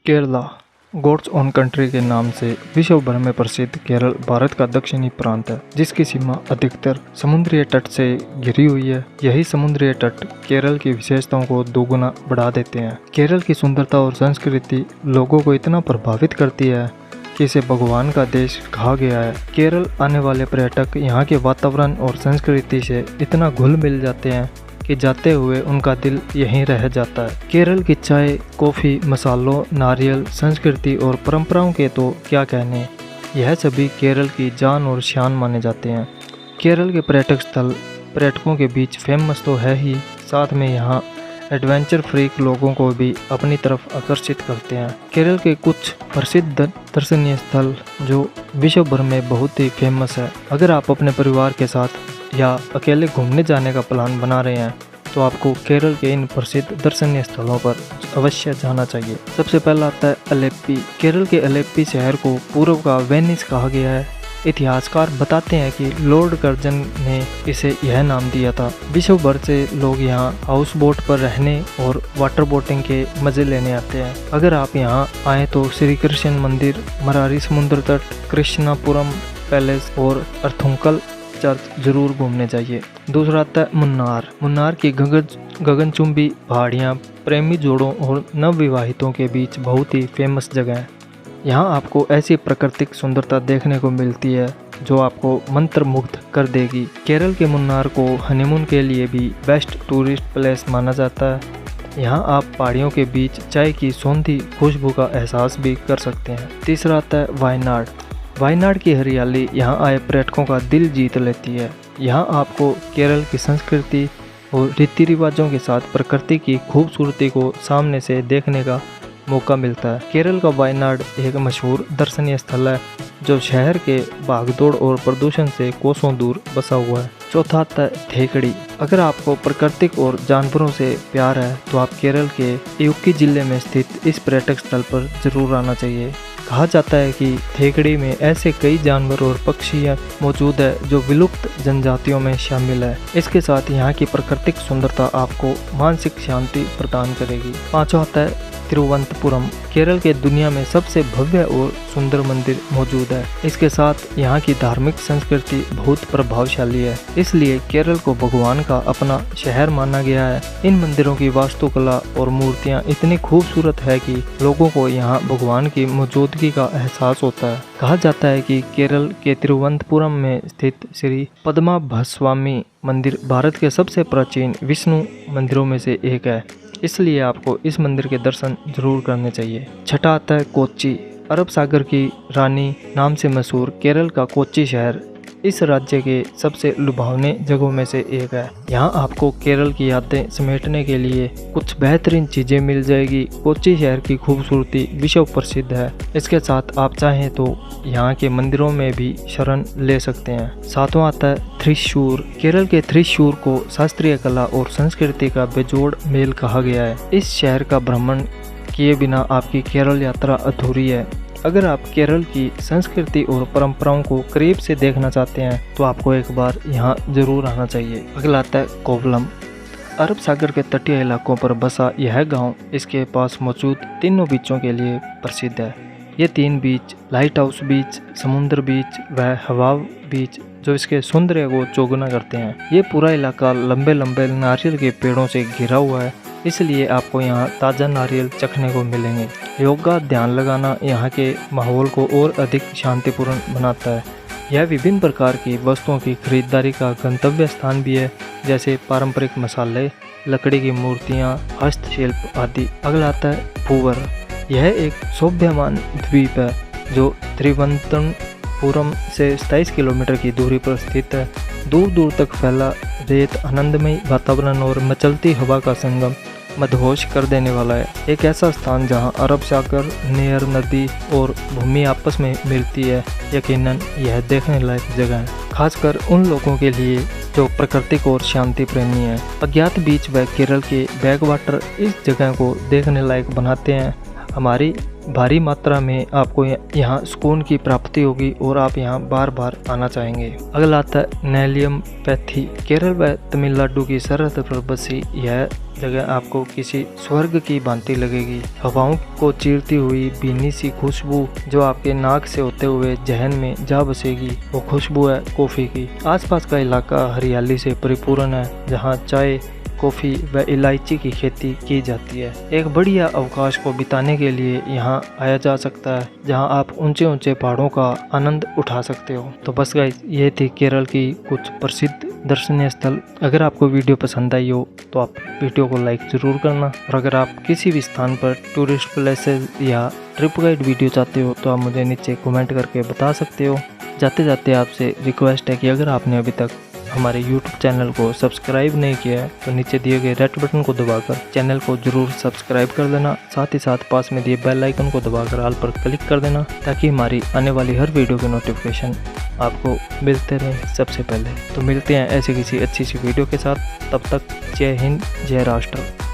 Kerala God's own country के नाम से विश्व भर में प्रसिद्ध केरल भारत का दक्षिणी प्रांत है, जिसकी सीमा अधिकतर समुद्री तट से घिरी हुई है। यही समुद्री तट केरल की विशेषताओं को दोगुना बढ़ा देते हैं। केरल की सुंदरता और संस्कृति लोगों को इतना प्रभावित करती है कि इसे भगवान का देश कहा गया है। केरल आने वाले पर्यटक यहाँ के वातावरण और संस्कृति से इतना घुल मिल जाते हैं कि जाते हुए उनका दिल यहीं रह जाता है। केरल की चाय, कॉफ़ी, मसालों, नारियल, संस्कृति और परंपराओं के तो क्या कहने, यह सभी केरल की जान और शान माने जाते हैं। केरल के पर्यटक स्थल पर्यटकों के बीच फेमस तो है ही, साथ में यहाँ एडवेंचर फ्रीक लोगों को भी अपनी तरफ आकर्षित करते हैं। केरल के कुछ प्रसिद्ध दर्शनीय स्थल जो विश्व भर में बहुत ही फेमस है। अगर आप अपने परिवार के साथ या अकेले घूमने जाने का प्लान बना रहे हैं तो आपको केरल के इन प्रसिद्ध दर्शनीय स्थलों पर अवश्य जाना चाहिए। सबसे पहला आता है अलेप्पी। केरल के अलेप्पी शहर को पूर्व का वेनिस कहा गया है। इतिहासकार बताते हैं कि लॉर्ड कर्जन ने इसे यह नाम दिया था। विश्व भर से लोग यहाँ हाउस बोट पर रहने और वाटर बोटिंग के मजे लेने आते हैं। अगर आप यहाँ आए तो श्री कृष्ण मंदिर, मरारी समुद्र तट, कृष्णापुरम पैलेस और अर्थुंकल चर्च जरूर घूमने चाहिए। दूसरा आता है मुन्नार। मुन्नार की गगनचुंबी पहाड़ियाँ प्रेमी जोड़ों और नवविवाहितों के बीच बहुत ही फेमस जगह है। यहाँ आपको ऐसी प्राकृतिक सुंदरता देखने को मिलती है जो आपको मंत्रमुग्ध कर देगी। केरल के मुन्नार को हनीमून के लिए भी बेस्ट टूरिस्ट प्लेस माना जाता है। यहाँ आप पहाड़ियों के बीच चाय की सौंधी खुशबू का एहसास भी कर सकते हैं। तीसरा आता है वायनाड। वायनाड की हरियाली यहाँ आए पर्यटकों का दिल जीत लेती है। यहाँ आपको केरल की संस्कृति और रीति रिवाजों के साथ प्रकृति की खूबसूरती को सामने से देखने का मौका मिलता है। केरल का वायनाड एक मशहूर दर्शनीय स्थल है जो शहर के भागदौड़ और प्रदूषण से कोसों दूर बसा हुआ है। चौथा आता है थेकड़ी। अगर आपको प्राकृतिक और जानवरों से प्यार है तो आप केरल के इडुक्की जिले में स्थित इस पर्यटक स्थल पर जरूर आना चाहिए। कहा जाता है कि थेकड़ी में ऐसे कई जानवर और पक्षी मौजूद है जो विलुप्त जनजातियों में शामिल है। इसके साथ यहाँ की प्राकृतिक सुंदरता आपको मानसिक शांति प्रदान करेगी। पांचवा आता है तिरुवनंतपुरम। केरल के दुनिया में सबसे भव्य और सुंदर मंदिर मौजूद है। इसके साथ यहाँ की धार्मिक संस्कृति बहुत प्रभावशाली है, इसलिए केरल को भगवान का अपना शहर माना गया है। इन मंदिरों की वास्तुकला और मूर्तियाँ इतनी खूबसूरत है कि लोगों को यहाँ भगवान की मौजूदगी का एहसास होता है। कहा जाता है कि केरल के तिरुवनंतपुरम में स्थित श्री पद्मनाभस्वामी मंदिर भारत के सबसे प्राचीन विष्णु मंदिरों में से एक है, इसलिए आपको इस मंदिर के दर्शन जरूर करने चाहिए। छठा आता है कोच्चि। अरब सागर की रानी नाम से मशहूर केरल का कोच्चि शहर इस राज्य के सबसे लुभावने जगहों में से एक है। यहाँ आपको केरल की यादें समेटने के लिए कुछ बेहतरीन चीजें मिल जाएगी। कोच्चि शहर की खूबसूरती विश्व प्रसिद्ध है। इसके साथ आप चाहें तो यहाँ के मंदिरों में भी शरण ले सकते हैं। सातवां आता है थ्रिशूर। केरल के थ्रिशूर को शास्त्रीय कला और संस्कृति का बेजोड़ मेल कहा गया है। इस शहर का भ्रमण किए बिना आपकी केरल यात्रा अधूरी है। अगर आप केरल की संस्कृति और परंपराओं को करीब से देखना चाहते हैं तो आपको एक बार यहाँ जरूर आना चाहिए। अगला आता है कोवलम। अरब सागर के तटीय इलाकों पर बसा यह गांव इसके पास मौजूद तीनों बीचों के लिए प्रसिद्ध है। ये तीन बीच, लाइट हाउस बीच, समुद्र बीच व हवा बीच, जो इसके सौंदर्य को चौगुना करते हैं। ये पूरा इलाका लंबे लंबे नारियल के पेड़ों से घिरा हुआ है, इसलिए आपको यहाँ ताज़ा नारियल चखने को मिलेंगे। योगा, ध्यान लगाना यहाँ के माहौल को और अधिक शांतिपूर्ण बनाता है। यह विभिन्न प्रकार की वस्तुओं की खरीदारी का गंतव्य स्थान भी है, जैसे पारंपरिक मसाले, लकड़ी की मूर्तियाँ, हस्तशिल्प आदि। अगला आता है पूवर। यह एक शोभायमान द्वीप है जो तिरुवनंतपुरम से 27 किलोमीटर की दूरी पर स्थित है। दूर दूर तक फैला रेत आनंदमय वातावरण और मचलती हवा का संगम मदहोश कर देने वाला है। एक ऐसा स्थान जहां अरब सागर, नेर नदी और भूमि आपस में मिलती है। यकीनन यह देखने लायक जगह है, खासकर उन लोगों के लिए जो प्राकृतिक और शांति प्रेमी है। अज्ञात बीच व केरल के बैकवाटर इस जगह को देखने लायक बनाते हैं। हमारी भारी मात्रा में आपको यहाँ सुकून की प्राप्ति होगी और आप यहाँ बार बार आना चाहेंगे। अगला आता है नेलियम पैथी। केरल व तमिलनाडु की सरहद पर बसी यह जगह आपको किसी स्वर्ग की भांति लगेगी। हवाओं को चीरती हुई भीनी सी खुशबू जो आपके नाक से होते हुए जहन में जा बसेगी, वो खुशबू है कॉफ़ी की। आसपास का इलाका हरियाली से परिपूर्ण है, जहाँ चाय, कॉफ़ी व इलायची की खेती की जाती है। एक बढ़िया अवकाश को बिताने के लिए यहाँ आया जा सकता है, जहाँ आप ऊंचे ऊंचे पहाड़ों का आनंद उठा सकते हो। तो बस गाइस, ये थी केरल की कुछ प्रसिद्ध दर्शनीय स्थल। अगर आपको वीडियो पसंद आई हो तो आप वीडियो को लाइक ज़रूर करना, और अगर आप किसी भी स्थान पर टूरिस्ट प्लेसेस या ट्रिप गाइड वीडियो चाहते हो तो आप मुझे नीचे कमेंट करके बता सकते हो। जाते जाते आपसे रिक्वेस्ट है कि अगर आपने अभी तक हमारे YouTube चैनल को सब्सक्राइब नहीं किया है तो नीचे दिए गए रेड बटन को दबाकर चैनल को जरूर सब्सक्राइब कर देना। साथ ही साथ पास में दिए बेल आइकन को दबाकर ऑल पर क्लिक कर देना, ताकि हमारी आने वाली हर वीडियो के नोटिफिकेशन आपको मिलते रहे सबसे पहले। तो मिलते हैं ऐसे किसी अच्छी सी वीडियो के साथ, तब तक जय हिंद, जय राष्ट्र।